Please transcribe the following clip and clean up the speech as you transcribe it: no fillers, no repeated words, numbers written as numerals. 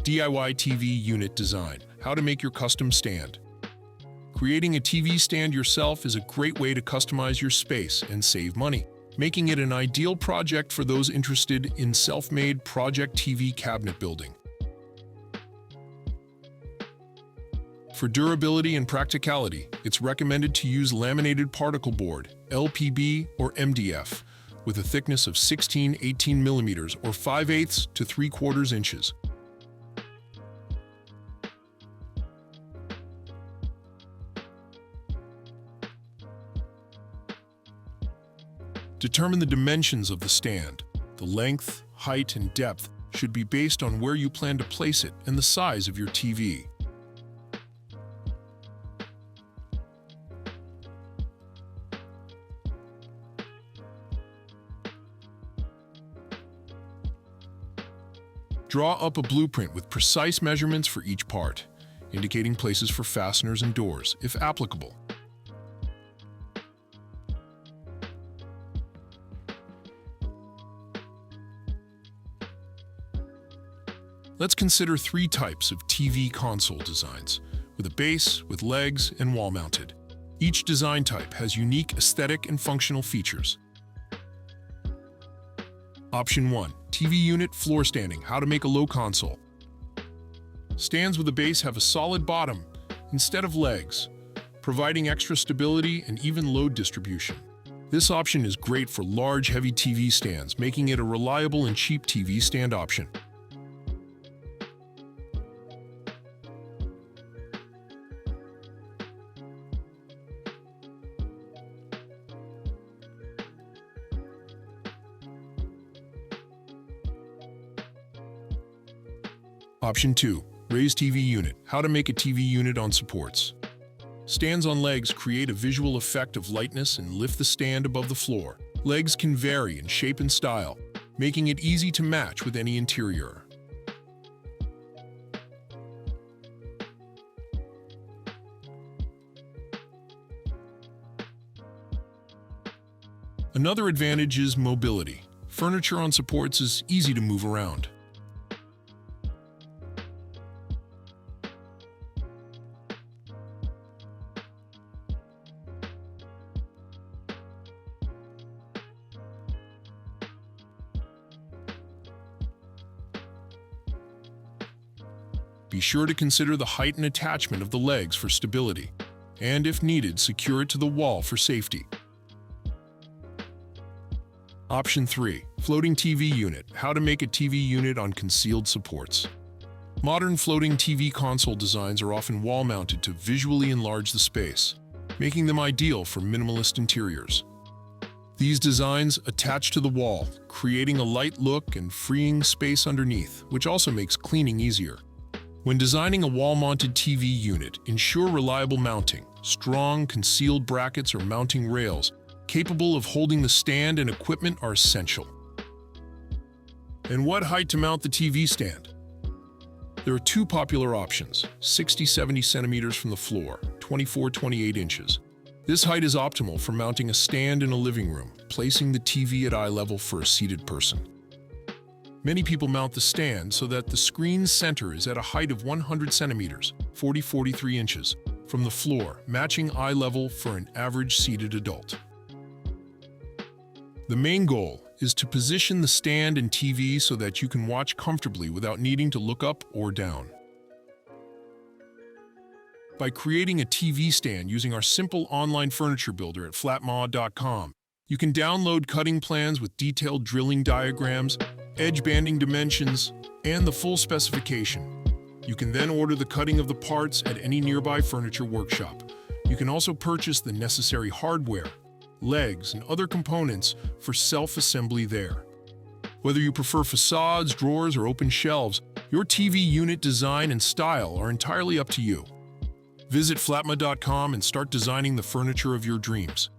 DIY TV unit design, how to make your custom stand. Creating a TV stand yourself is a great way to customize your space and save money, making it an ideal project for those interested in self-made project TV cabinet building. For durability and practicality, it's recommended to use laminated particle board, LPB or MDF, with a thickness of 16-18 millimeters or 5/8 to 3/4 inches. Determine the dimensions of the stand. The length, height, and depth should be based on where you plan to place it and the size of your TV. Draw up a blueprint with precise measurements for each part, indicating places for fasteners and doors, if applicable. Let's consider 3 types of TV console designs, with a base, with legs, and wall-mounted. Each design type has unique aesthetic and functional features. Option 1. TV unit floor standing, how to make a low console. Stands with a base have a solid bottom instead of legs, providing extra stability and even load distribution. This option is great for large, heavy TV stands, making it a reliable and cheap TV stand option. Option 2. Raised TV unit, how to make a TV unit on supports. Stands on legs create a visual effect of lightness and lift the stand above the floor. Legs can vary in shape and style, making it easy to match with any interior. Another advantage is mobility. Furniture on supports is easy to move around. Be sure to consider the height and attachment of the legs for stability, and if needed, secure it to the wall for safety. Option 3. Floating TV unit, how to make a TV unit on concealed supports. Modern floating TV console designs are often wall-mounted to visually enlarge the space, making them ideal for minimalist interiors. These designs attach to the wall, creating a light look and freeing space underneath, which also makes cleaning easier. When designing a wall-mounted TV unit, ensure reliable mounting. Strong, concealed brackets or mounting rails capable of holding the stand and equipment are essential. And what height to mount the TV stand? There are 2 popular options, 60-70 centimeters from the floor, 24-28 inches. This height is optimal for mounting a stand in a living room, placing the TV at eye level for a seated person. Many people mount the stand so that the screen's center is at a height of 100 centimeters, 40-43 inches, from the floor, matching eye level for an average seated adult. The main goal is to position the stand and TV so that you can watch comfortably without needing to look up or down. By creating a TV stand using our simple online furniture builder at Flatma.com, you can download cutting plans with detailed drilling diagrams, edge banding dimensions, and the full specification. You can then order the cutting of the parts at any nearby furniture workshop. You can also purchase the necessary hardware, legs, and other components for self-assembly there. Whether you prefer facades, drawers, or open shelves, your TV unit design and style are entirely up to you. Visit Flatma.com and start designing the furniture of your dreams.